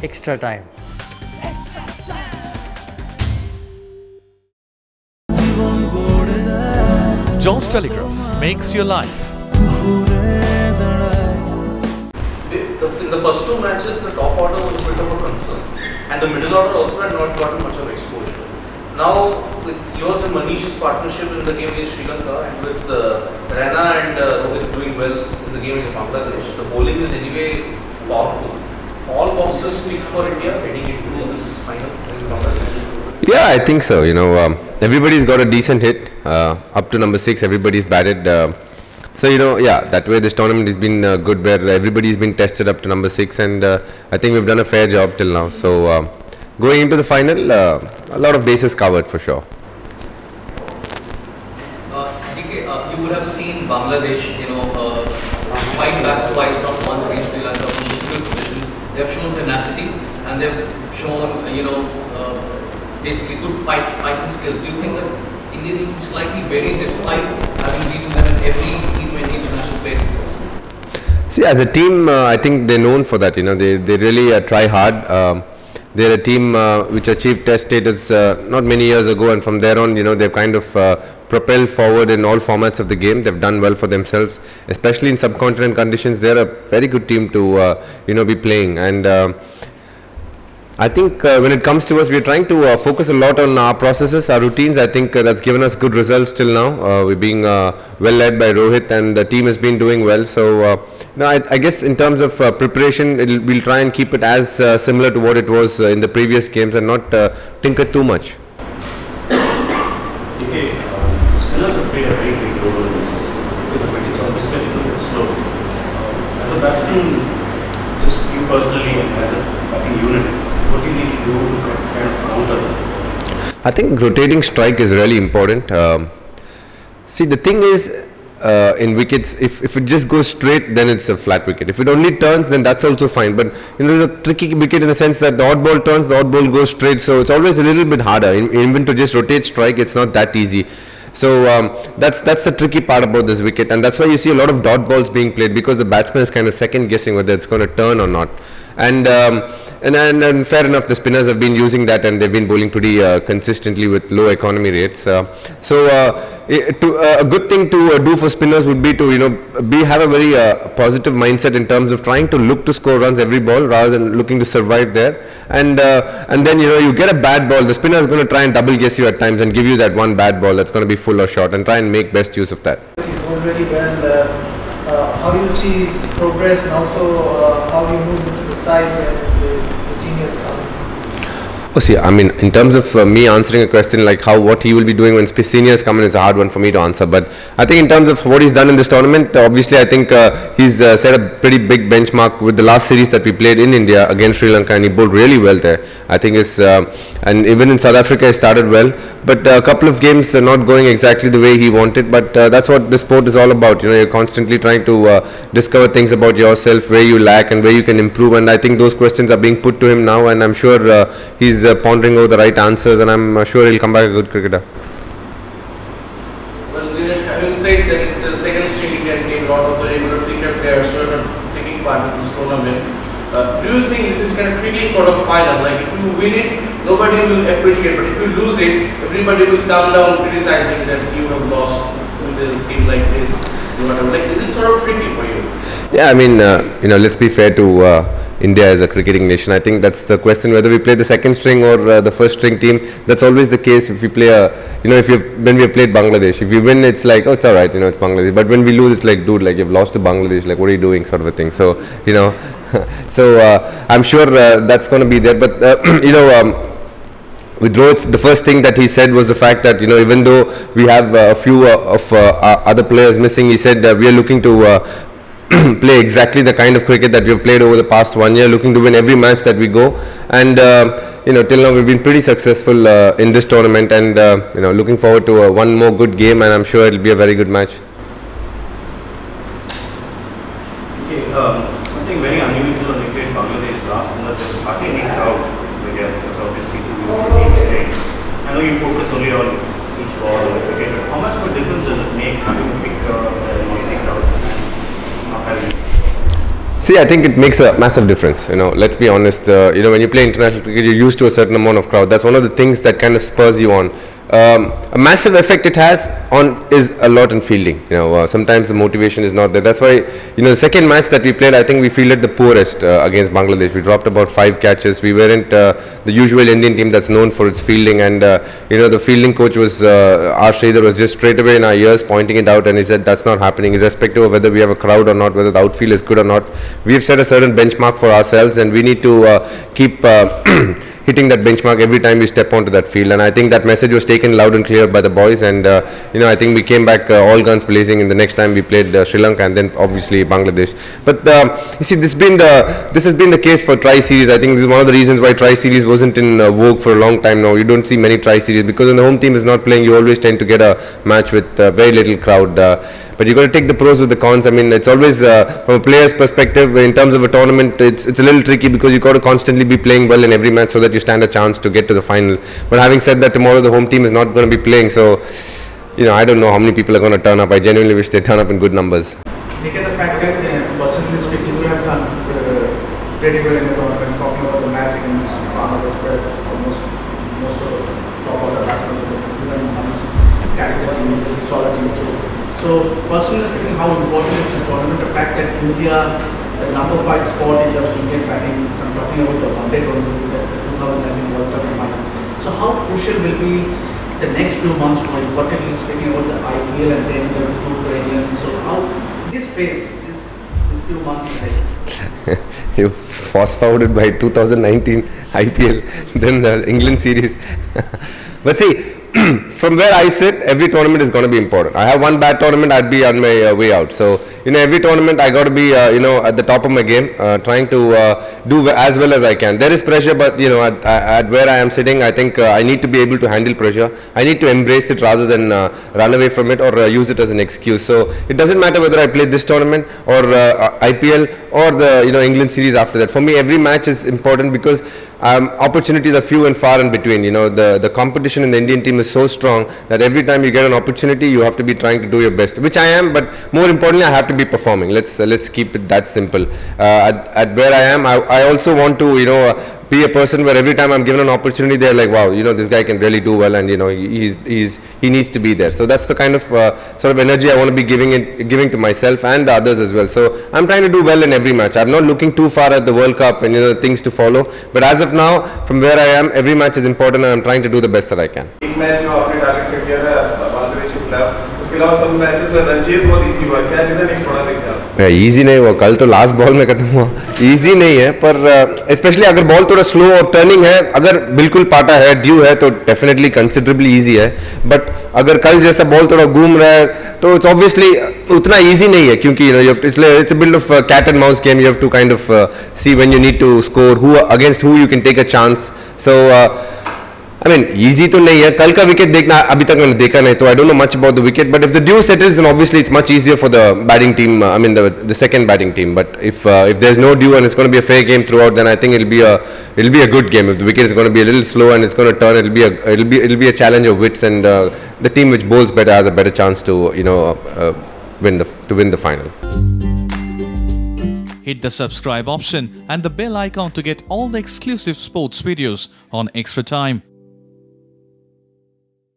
Extra time. John's Telegraph makes your life. In the first two matches, the top order was a bit of a concern, and the middle order also had not gotten much of exposure. Now, with yours and Manish's partnership in the game against Sri Lanka, and with Raina and Rohit doing well in the game against Bangladesh, the bowling is anyway powerful. All boxes tick for India heading into this final against Bangladesh. Yeah, I think so. Everybody's got a decent hit up to number 6. Everybody's batted. So that way this tournament has been good, where everybody's been tested up to number 6, and I think we've done a fair job till now. So going into the final, a lot of bases covered for sure. You would have seen Bangladesh, fight back twice, not once against Sri Lanka from difficult positions. They have shown tenacity, and they've shown, basically good fighting skills. Do you think that India will be slightly varied despite having beaten them in every T20 international play before? See, as a team, I think they're known for that. They really try hard. They're a team which achieved Test status not many years ago, and from there on, they've kind of propelled forward in all formats of the game. They've done well for themselves, especially in subcontinent conditions. They're a very good team to be playing, and I think when it comes to us, we're trying to focus a lot on our processes, our routines. I think that's given us good results till now. We're being well led by Rohit, and the team has been doing well. So I guess in terms of preparation, we'll try and keep it as similar to what it was in the previous games, and not tinker too much. Okay, spinners have played a very big role in this, because the wickets always get a little bit slow. As a batsman, just you personally and as a batting unit, what do you need to do to kind of counter that? I think rotating strike is really important. See, the thing is, in wickets, if it just goes straight, then it's a flat wicket. If it only turns, then that's also fine. But there's a tricky wicket in the sense that the odd ball turns, the odd ball goes straight. So it's always a little bit harder. Even to just rotate strike, it's not that easy. So that's the tricky part about this wicket, and that's why you see a lot of dot balls being played, because the batsman is kind of second guessing whether it's going to turn or not. And fair enough, the spinners have been using that, and they've been bowling pretty consistently with low economy rates. A good thing to do for spinners would be to have a very positive mindset in terms of trying to look to score runs every ball rather than looking to survive there. And then you get a bad ball, the spinner is going to try and double guess you at times and give you that one bad ball that's going to be full or short, and try and make best use of that. You bowled really well. How do you see his progress, and also how you move into the side when the seniors come? Oh, see, I mean, in terms of me answering a question like what he will be doing when seniors come in, it's a hard one for me to answer. But I think in terms of what he's done in this tournament, obviously I think he's set a pretty big benchmark with the last series that we played in India against Sri Lanka, and he bowled really well there. I think and even in South Africa he started well, but a couple of games are not going exactly the way he wanted. But that's what the sport is all about. You're constantly trying to discover things about yourself, where you lack and where you can improve. And I think those questions are being put to him now, and I'm sure he's pondering over the right answers, and I'm sure he'll come back a good cricketer. Well, Dinesh, having said that it's the second string Indian team, a lot of very good cricket players who are taking part in this tournament. Do you think this is kind of tricky sort of final? Like, if you win it, nobody will appreciate, but if you lose it, everybody will come down criticizing that you have lost with a team like this. Like, is it sort of tricky for you? Yeah, I mean, let's be fair to India as a cricketing nation. I think that's the question, whether we play the second string or the first string team. That's always the case. If we play when we have played Bangladesh, if we win, it's like, oh, it's all right, it's Bangladesh. But when we lose, it's like, dude, like, you've lost to Bangladesh, like, what are you doing, sort of a thing. So I'm sure that's going to be there. But with Rohit, the first thing that he said was the fact that even though we have a few of other players missing, he said we are looking to play exactly the kind of cricket that we have played over the past 1 year, looking to win every match that we go. And till now we've been pretty successful in this tournament, and looking forward to one more good game, and I'm sure it'll be a very good match. Okay, something very unusual on the cricket Bangladesh last summer, there was hardly any crowd here, because obviously today. I know you focus only on each ball of the cricket, but how much of a difference does it make having a big noisy crowd? See, I think it makes a massive difference. Let's be honest. When you play international cricket, you're used to a certain amount of crowd. That's one of the things that kind of spurs you on. A massive effect it has on is a lot in fielding. Sometimes the motivation is not there. That's why the second match that we played, I think we fielded the poorest against Bangladesh. We dropped about 5 catches. We weren't the usual Indian team that's known for its fielding, and the fielding coach was R. Sridhar was just straight away in our ears pointing it out, and he said that's not happening, irrespective of whether we have a crowd or not, whether the outfield is good or not. We have set a certain benchmark for ourselves, and we need to keep hitting that benchmark every time we step onto that field. And I think that message was taken loud and clear by the boys, and I think we came back all guns blazing in the next time we played Sri Lanka, and then obviously Bangladesh. But you see, this has been the case for tri-series. I think this is one of the reasons why tri-series wasn't in vogue for a long time now. You don't see many tri-series because when the home team is not playing, you always tend to get a match with very little crowd. But you got to take the pros with the cons. I mean, it's always from a player's perspective, in terms of a tournament, it's a little tricky because you got to constantly be playing well in every match so that you stand a chance to get to the final. But having said that, tomorrow the home team is not going to be playing, so I don't know how many people are going to turn up. I genuinely wish they turn up in good numbers. Look at the fact that, personally speaking, we have done pretty well in the tournament. Talking about the match against Bangladesh, where almost most of the top of the batsmen, even carried the team, solid team through. So, personally speaking, how important is this tournament? The fact that India, the number 5 spot in terms of Indian batting, I'm talking about the one-day tournament, the 2019 World Cup final. So, how crucial will be the next few months for you? Particularly speaking about the IPL and then the Tour to England. So, how this phase, this few months ahead? You fast forwarded by 2019 IPL, then the England series. But see, from where I sit, every tournament is going to be important. I have one bad tournament, I'd be on my way out. So, every tournament I got to be, at the top of my game, trying to do as well as I can. There is pressure, but, at where I am sitting, I think I need to be able to handle pressure. I need to embrace it rather than run away from it or use it as an excuse. So, it doesn't matter whether I play this tournament or IPL or the, England series after that. For me, every match is important because opportunities are few and far in between. The competition in the Indian team is so strong that every time you get an opportunity, you have to be trying to do your best, which I am. But more importantly, I have to be performing. Let's keep it that simple. At where I am, I also want to be a person where every time I'm given an opportunity, they're like, wow, this guy can really do well, and he needs to be there. So that's the kind of sort of energy I want to be giving to myself and the others as well. So I'm trying to do well in every match. I'm not looking too far at the World Cup and things to follow. But as of now, from where I am, every match is important, and I'm trying to do the best that I can. एक match जो आपने target set किया था बांग्लादेश के खिलाफ, उसके अलावा सब मैचेस में रन चेज बहुत इजी हुआ, क्या रीजन एक थोड़ा देखा? इजी नहीं हुआ, कल तो लास्ट बॉल में खत्म हुआ. इजी नहीं है, पर स्पेशली अगर बॉल थोड़ा स्लो और टर्निंग है, अगर बिल्कुल पाटा है, ड्यू है, तो डेफिनेटली कंसिडरेबली इजी है. बट अगर कल जैसा बॉल थोड़ा घूम रहा है, तो इट्स ऑब्वियसली उतना इजी नहीं है, क्योंकि it's a build of cat and mouse game. You have to kind of see when you need to score, who against who you can take a chance. So I mean, easy तो नहीं है. कल का wicket देखना अभी तक मैंने देखा नहीं, तो I don't know much about the wicket. But if the dew settles, then obviously it's much easier for the batting team. I mean, the second batting team. But if there's no dew and it's going to be a fair game throughout, then I think it'll be a good game. If the wicket is going to be a little slow and it's going to turn, it'll be a challenge of wits, and the team which bowls better has a better chance to win the final. Hit the subscribe option and the bell icon to get all the exclusive sports videos on Extra Time.